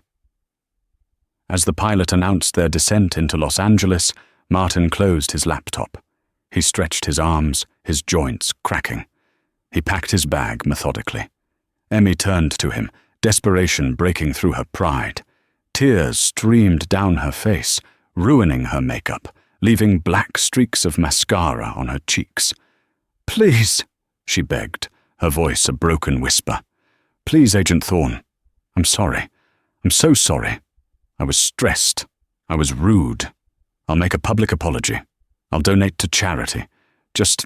As the pilot announced their descent into Los Angeles, Martin closed his laptop. He stretched his arms, his joints cracking. He packed his bag methodically. Emmy turned to him, desperation breaking through her pride. Tears streamed down her face, ruining her makeup, leaving black streaks of mascara on her cheeks. "Please," she begged, her voice a broken whisper. "Please, Agent Thorne. I'm sorry. I'm so sorry. I was stressed. I was rude. I'll make a public apology. I'll donate to charity. Just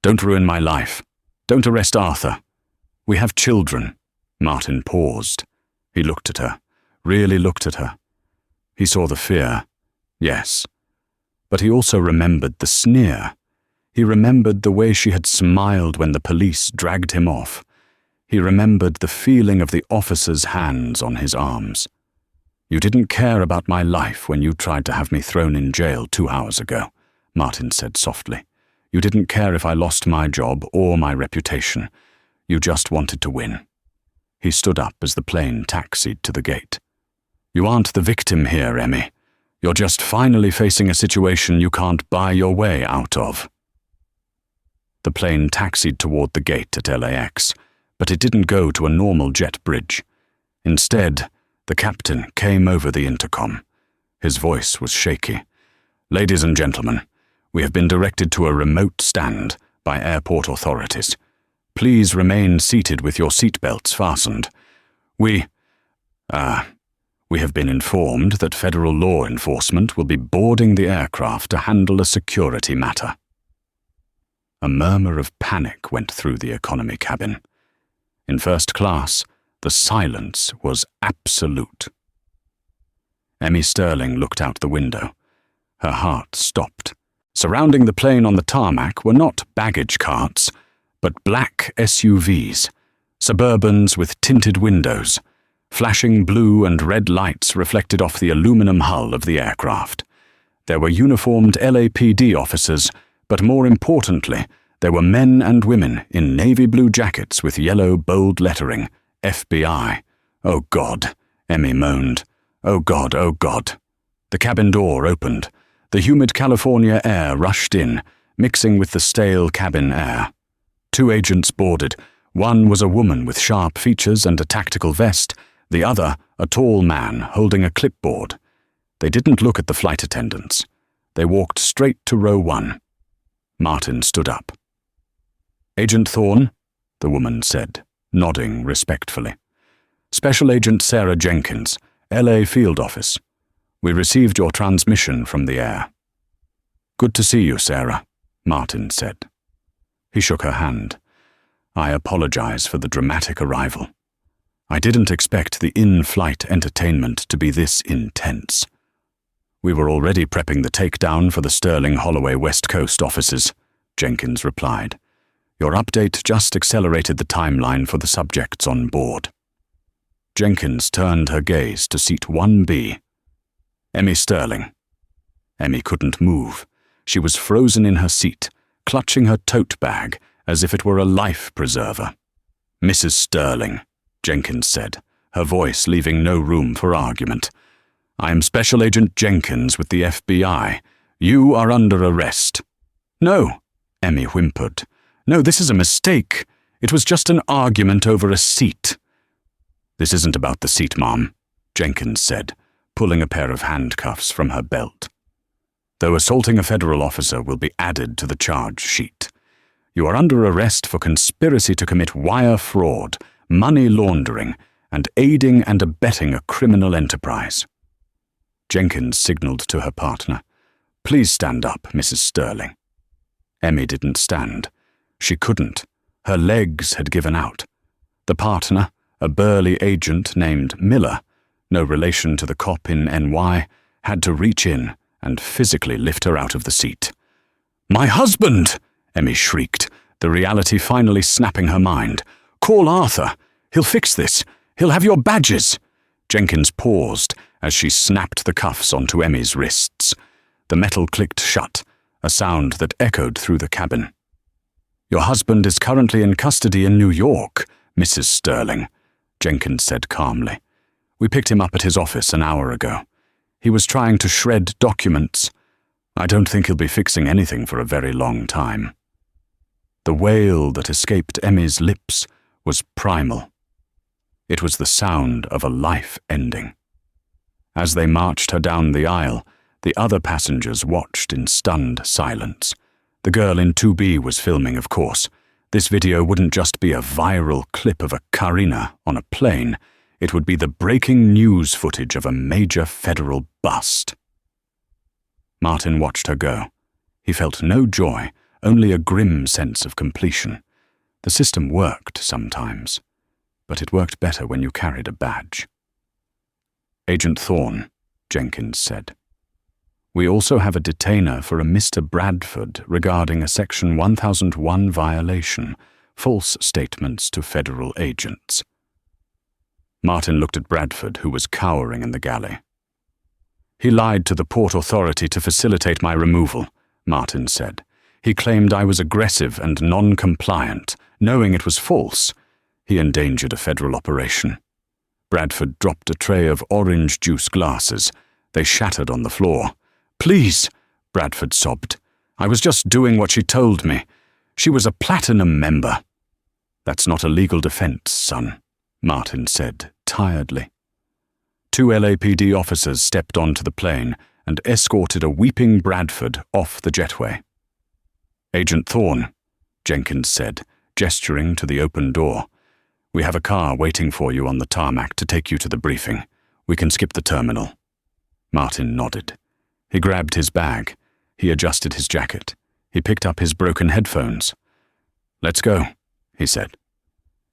don't ruin my life. Don't arrest Arthur. We have children." Martin paused. He looked at her, really looked at her. He saw the fear, yes, but he also remembered the sneer. He remembered the way she had smiled when the police dragged him off. He remembered the feeling of the officer's hands on his arms. "You didn't care about my life when you tried to have me thrown in jail 2 hours ago," Martin said softly. "You didn't care if I lost my job or my reputation. You just wanted to win." He stood up as the plane taxied to the gate. "You aren't the victim here, Emmy. You're just finally facing a situation you can't buy your way out of." The plane taxied toward the gate at LAX, but it didn't go to a normal jet bridge. Instead, the captain came over the intercom. His voice was shaky. "Ladies and gentlemen, we have been directed to a remote stand by airport authorities. Please remain seated with your seatbelts fastened. We have been informed that federal law enforcement will be boarding the aircraft to handle a security matter." A murmur of panic went through the economy cabin. In first class, the silence was absolute. Emmy Sterling looked out the window. Her heart stopped. Surrounding the plane on the tarmac were not baggage carts, but black SUVs, Suburbans with tinted windows. Flashing blue and red lights reflected off the aluminum hull of the aircraft. There were uniformed LAPD officers, but more importantly, there were men and women in navy blue jackets with yellow bold lettering, FBI. "Oh God," Emmy moaned. "Oh God, oh God." The cabin door opened. The humid California air rushed in, mixing with the stale cabin air. 2 agents boarded. One was a woman with sharp features and a tactical vest, the other a tall man holding a clipboard. They didn't look at the flight attendants. They walked straight to row 1. Martin stood up. "Agent Thorne," the woman said, nodding respectfully. "Special Agent Sarah Jenkins, LA Field Office. We received your transmission from the air." "Good to see you, Sarah," Martin said. He shook her hand. "I apologize for the dramatic arrival. I didn't expect the in-flight entertainment to be this intense." "We were already prepping the takedown for the Sterling Holloway West Coast offices," Jenkins replied. "Your update just accelerated the timeline for the subjects on board." Jenkins turned her gaze to seat 1B. "Emmy Sterling." Emmy couldn't move. She was frozen in her seat, clutching her tote bag as if it were a life preserver. "Mrs. Sterling," Jenkins said, her voice leaving no room for argument. "I am Special Agent Jenkins with the FBI. You are under arrest." "No," Emmy whimpered. "No, this is a mistake. It was just an argument over a seat." "This isn't about the seat, Mom," Jenkins said, pulling a pair of handcuffs from her belt. "Though assaulting a federal officer will be added to the charge sheet. You are under arrest for conspiracy to commit wire fraud, money laundering, and aiding and abetting a criminal enterprise." Jenkins signaled to her partner. "Please stand up, Mrs. Sterling." Emmy didn't stand. She couldn't. Her legs had given out. The partner, a burly agent named Miller, no relation to the cop in NY, had to reach in and physically lift her out of the seat. "My husband!" Emmy shrieked, the reality finally snapping her mind. "Call Arthur. He'll fix this. He'll have your badges." Jenkins paused as she snapped the cuffs onto Emmy's wrists. The metal clicked shut, a sound that echoed through the cabin. "Your husband is currently in custody in New York, Mrs. Sterling," Jenkins said calmly. "We picked him up at his office an hour ago. He was trying to shred documents. I don't think he'll be fixing anything for a very long time." The wail that escaped Emmy's lips was primal. It was the sound of a life ending. As they marched her down the aisle, the other passengers watched in stunned silence. The girl in 2B was filming, of course. This video wouldn't just be a viral clip of a Karina on a plane. It would be the breaking news footage of a major federal bust. Martin watched her go. He felt no joy, only a grim sense of completion. The system worked sometimes, but it worked better when you carried a badge. "Agent Thorne," Jenkins said. "We also have a detainer for a Mr. Bradford regarding a Section 1001 violation, false statements to federal agents." Martin looked at Bradford, who was cowering in the galley. "He lied to the Port Authority to facilitate my removal," Martin said. "He claimed I was aggressive and non-compliant, knowing it was false. He endangered a federal operation." Bradford dropped a tray of orange juice glasses. They shattered on the floor. "Please," Bradford sobbed. "I was just doing what she told me. She was a platinum member." "That's not a legal defense, son," Martin said, tiredly. 2 LAPD officers stepped onto the plane and escorted a weeping Bradford off the jetway. "Agent Thorne," Jenkins said, gesturing to the open door. "We have a car waiting for you on the tarmac to take you to the briefing. We can skip the terminal." Martin nodded. He grabbed his bag. He adjusted his jacket. He picked up his broken headphones. "Let's go," he said.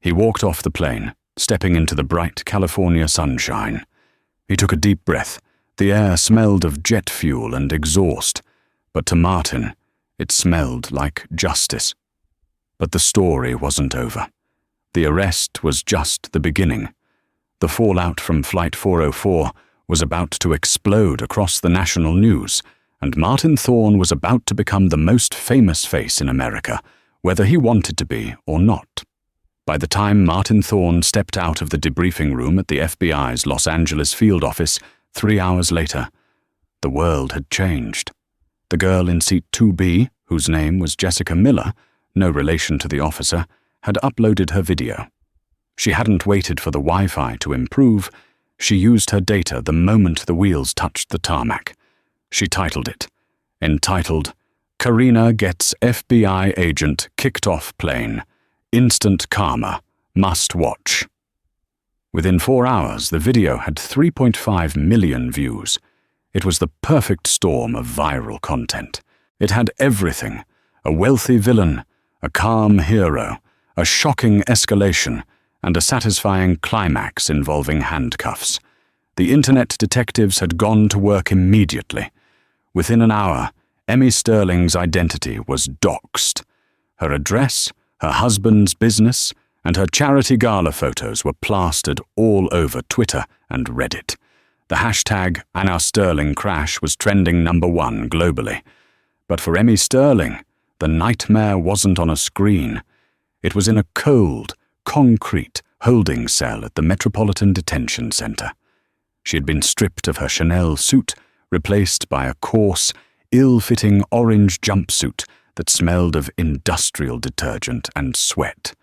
He walked off the plane, stepping into the bright California sunshine. He took a deep breath. The air smelled of jet fuel and exhaust, but to Martin, it smelled like justice. But the story wasn't over. The arrest was just the beginning. The fallout from Flight 404 was about to explode across the national news, and Martin Thorne was about to become the most famous face in America, whether he wanted to be or not. By the time Martin Thorne stepped out of the debriefing room at the FBI's Los Angeles field office 3 hours later, the world had changed. The girl in seat 2B, whose name was Jessica Miller, no relation to the officer, had uploaded her video. She hadn't waited for the Wi-Fi to improve. She used her data the moment the wheels touched the tarmac. She titled it, entitled, "Karina Gets FBI Agent Kicked Off Plane. Instant Karma. Must Watch." Within 4 hours, the video had 3.5 million views. It was the perfect storm of viral content. It had everything: a wealthy villain, a calm hero, a shocking escalation, and a satisfying climax involving handcuffs. The internet detectives had gone to work immediately. Within an hour, Emmy Sterling's identity was doxed. Her address, her husband's business, and her charity gala photos were plastered all over Twitter and Reddit. The hashtag Anna Sterling Crash was trending #1 globally. But for Emmy Sterling, the nightmare wasn't on a screen. It was in a cold, concrete holding cell at the Metropolitan Detention Center. She had been stripped of her Chanel suit, replaced by a coarse, ill-fitting orange jumpsuit that smelled of industrial detergent and sweat.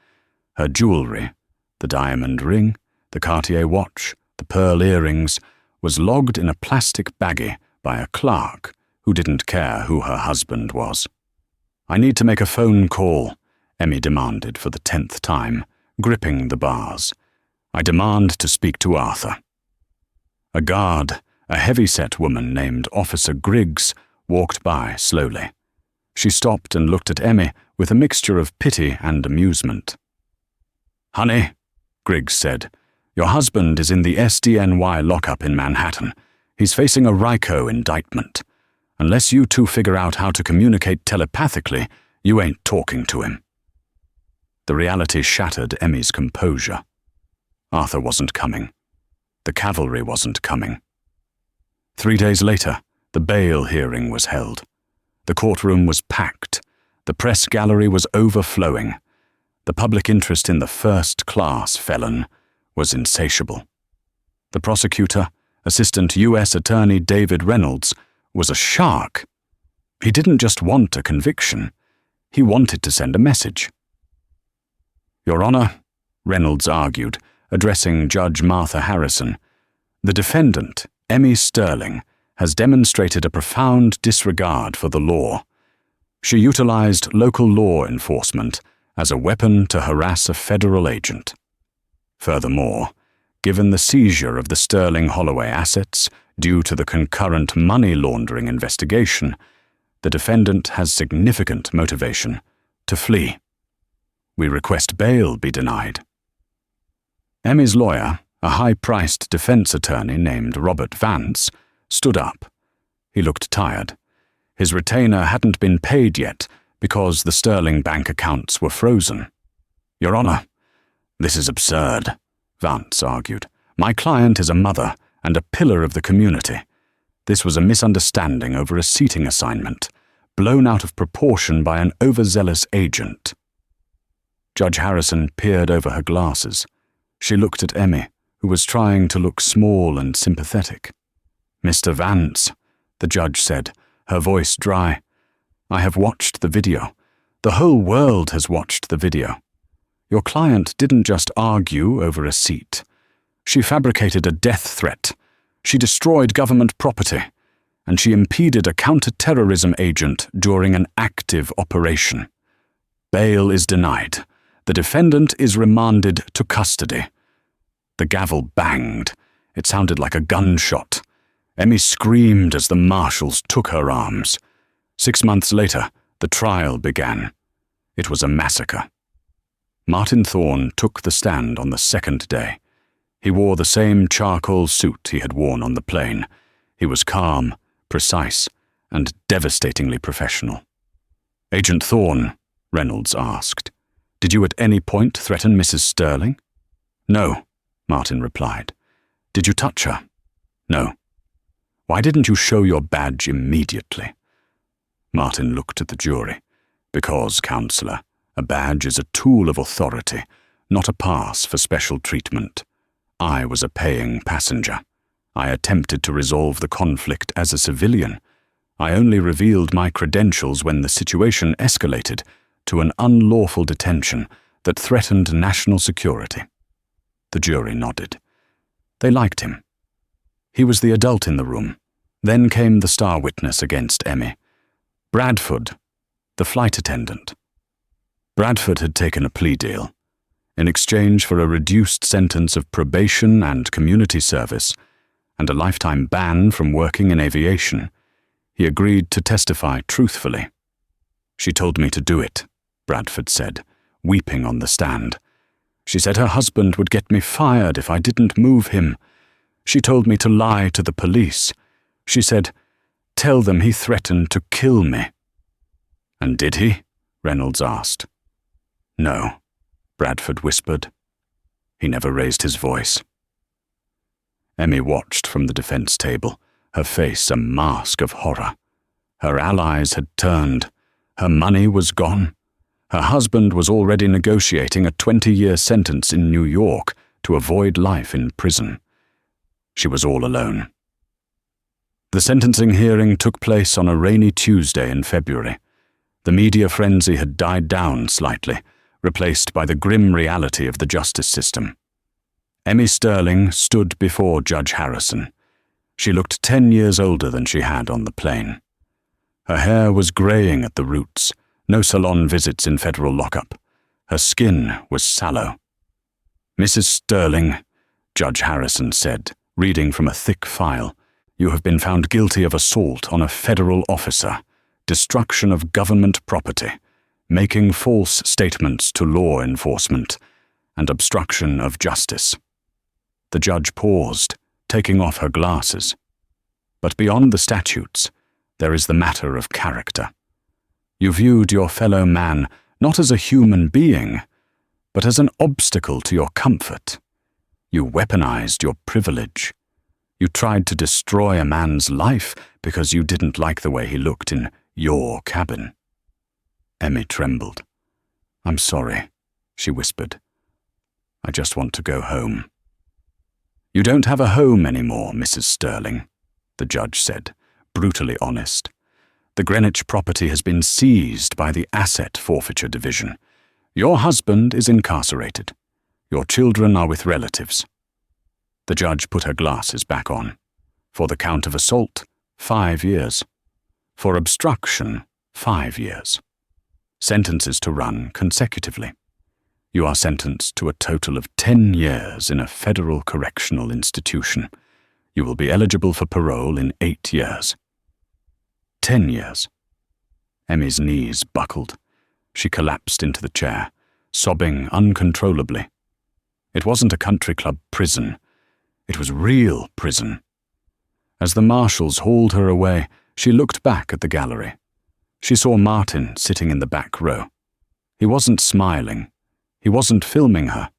Her jewelry, the diamond ring, the Cartier watch, the pearl earrings, was logged in a plastic baggie by a clerk who didn't care who her husband was. "I need to make a phone call," Emmy demanded for the 10th time, gripping the bars. "I demand to speak to Arthur." A guard, a heavy-set woman named Officer Griggs, walked by slowly. She stopped and looked at Emmy with a mixture of pity and amusement. "Honey," Griggs said, "your husband is in the SDNY lockup in Manhattan. He's facing a RICO indictment. Unless you two figure out how to communicate telepathically, you ain't talking to him." The reality shattered Emmy's composure. Arthur wasn't coming. The cavalry wasn't coming. 3 days later, the bail hearing was held. The courtroom was packed. The press gallery was overflowing. The public interest in the first-class felon was insatiable. The prosecutor, Assistant U.S. Attorney David Reynolds, was a shark. He didn't just want a conviction. He wanted to send a message. "Your Honor," Reynolds argued, addressing Judge Martha Harrison, "the defendant, Emmy Sterling, has demonstrated a profound disregard for the law. She utilized local law enforcement as a weapon to harass a federal agent. Furthermore, given the seizure of the Sterling Holloway assets due to the concurrent money laundering investigation, the defendant has significant motivation to flee. We request bail be denied." Emmy's lawyer, a high-priced defense attorney named Robert Vance, stood up. He looked tired. His retainer hadn't been paid yet because the Sterling bank accounts were frozen. "Your Honor, this is absurd," Vance argued. "My client is a mother and a pillar of the community. This was a misunderstanding over a seating assignment, blown out of proportion by an overzealous agent." Judge Harrison peered over her glasses. She looked at Emmy, who was trying to look small and sympathetic. "Mr. Vance," the judge said, her voice dry, "I have watched the video. The whole world has watched the video. Your client didn't just argue over a seat. She fabricated a death threat. She destroyed government property. And she impeded a counter-terrorism agent during an active operation. Bail is denied. The defendant is remanded to custody." The gavel banged. It sounded like a gunshot. Emmy screamed as the marshals took her arms. 6 months later, the trial began. It was a massacre. Martin Thorne took the stand on the second day. He wore the same charcoal suit he had worn on the plane. He was calm, precise, and devastatingly professional. "Agent Thorne," Reynolds asked, "did you at any point threaten Mrs. Sterling?" "No," Martin replied. "Did you touch her?" "No." "Why didn't you show your badge immediately?" Martin looked at the jury. "Because, Counselor, a badge is a tool of authority, not a pass for special treatment. I was a paying passenger. I attempted to resolve the conflict as a civilian. I only revealed my credentials when the situation escalated to an unlawful detention that threatened national security." The jury nodded. They liked him. He was the adult in the room. Then came the star witness against Emmy. Bradford, the flight attendant. Bradford had taken a plea deal. In exchange for a reduced sentence of probation and community service, and a lifetime ban from working in aviation, he agreed to testify truthfully. "She told me to do it," Bradford said, weeping on the stand. "She said her husband would get me fired if I didn't move him. She told me to lie to the police. She said, 'Tell them he threatened to kill me.'" "And did he?" Reynolds asked. "No," Bradford whispered. He never raised his voice. Emmy watched from the defense table, her face a mask of horror. Her allies had turned. Her money was gone. Her husband was already negotiating a 20-year sentence in New York to avoid life in prison. She was all alone. The sentencing hearing took place on a rainy Tuesday in February. The media frenzy had died down slightly, replaced by the grim reality of the justice system. Emmy Sterling stood before Judge Harrison. She looked 10 years older than she had on the plane. Her hair was graying at the roots, no salon visits in federal lockup. Her skin was sallow. "Mrs. Sterling," Judge Harrison said, reading from a thick file, "you have been found guilty of assault on a federal officer, destruction of government property, making false statements to law enforcement, and obstruction of justice." The judge paused, taking off her glasses. "But beyond the statutes, There is the matter of character. You viewed your fellow man not as a human being, but as an obstacle to your comfort. You weaponized your privilege. You tried to destroy a man's life because you didn't like the way he looked in your cabin. Emmy trembled. "I'm sorry," she whispered. "I just want to go home." "You don't have a home anymore, Mrs. Sterling," the judge said, brutally honest. "The Greenwich property has been seized by the Asset Forfeiture Division. Your husband is incarcerated. Your children are with relatives." The judge put her glasses back on. For the count of assault, 5 years. For obstruction, 5 years. Sentences to run consecutively. You are sentenced to a total of 10 years in a federal correctional institution. You will be eligible for parole in 8 years. 10 years. Emmy's knees buckled. She collapsed into the chair, sobbing uncontrollably. It wasn't a country club prison. It was real prison. As the marshals hauled her away, she looked back at the gallery. She saw Martin sitting in the back row. He wasn't smiling. He wasn't filming her.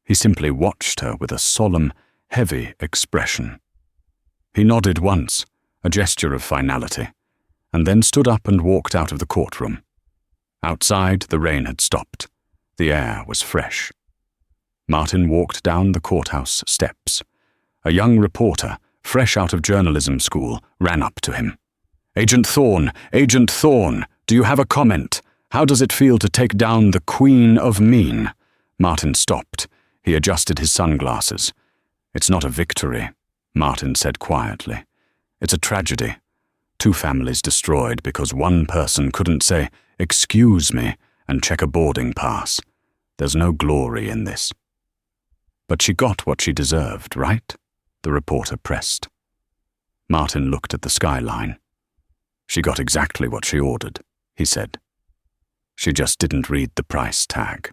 He simply watched her with a solemn, heavy expression. He nodded once, a gesture of finality, and then stood up and walked out of the courtroom. Outside, the rain had stopped. The air was fresh. Martin walked down the courthouse steps. A young reporter, fresh out of journalism school, ran up to him. Agent Thorne, do you have a comment? How does it feel to take down the Queen of Mean?" Martin stopped. He adjusted his sunglasses. "It's not a victory," Martin said quietly. "It's a tragedy. 2 families destroyed because one person couldn't say, 'Excuse me,' and check a boarding pass. There's no glory in this." "But she got what she deserved, right?" the reporter pressed. Martin looked at the skyline. "She got exactly what she ordered," he said. "She just didn't read the price tag."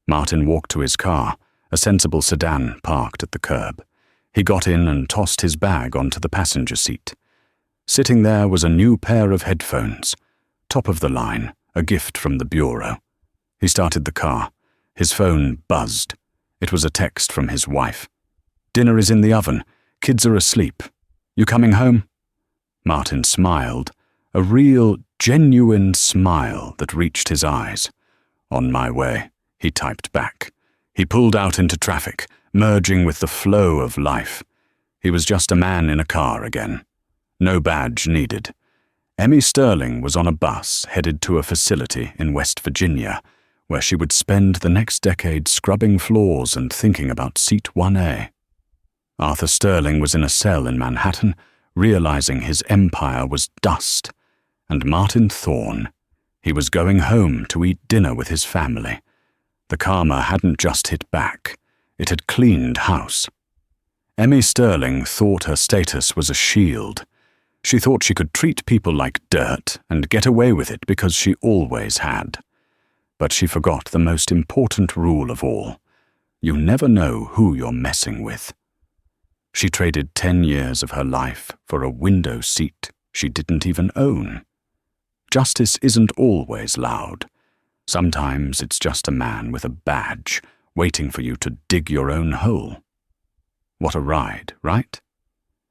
Martin walked to his car, a sensible sedan parked at the curb. He got in and tossed his bag onto the passenger seat. Sitting there was a new pair of headphones, top of the line, a gift from the bureau. He started the car. His phone buzzed. It was a text from his wife. "Dinner is in the oven. Kids are asleep. You coming home?" Martin smiled, a real, genuine smile that reached his eyes. "On my way," he typed back. He pulled out into traffic, merging with the flow of life. He was just a man in a car again. No badge needed. Emmy Sterling was on a bus headed to a facility in West Virginia, where she would spend the next decade scrubbing floors and thinking about Seat 1A. Arthur Sterling was in a cell in Manhattan, realizing his empire was dust, and Martin Thorne, he was going home to eat dinner with his family. The karma hadn't just hit back, it had cleaned house. Emmy Sterling thought her status was a shield. She thought she could treat people like dirt and get away with it because she always had. But she forgot the most important rule of all. You never know who you're messing with. She traded 10 years of her life for a window seat she didn't even own. Justice isn't always loud. Sometimes it's just a man with a badge waiting for you to dig your own hole. What a ride, right?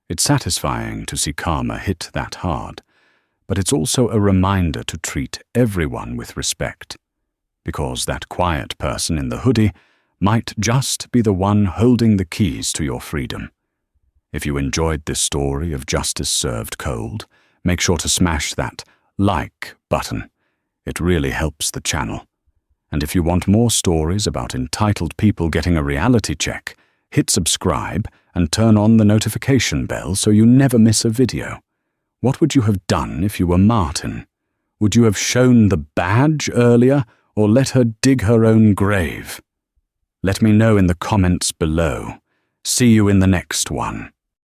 It's satisfying to see karma hit that hard, but it's also a reminder to treat everyone with respect, because that quiet person in the hoodie might just be the one holding the keys to your freedom. If you enjoyed this story of justice served cold, make sure to smash that like button. It really helps the channel. And if you want more stories about entitled people getting a reality check, hit subscribe and turn on the notification bell so you never miss a video. What would you have done if you were Martin? Would you have shown the badge earlier or let her dig her own grave? Let me know in the comments below. See you in the next one.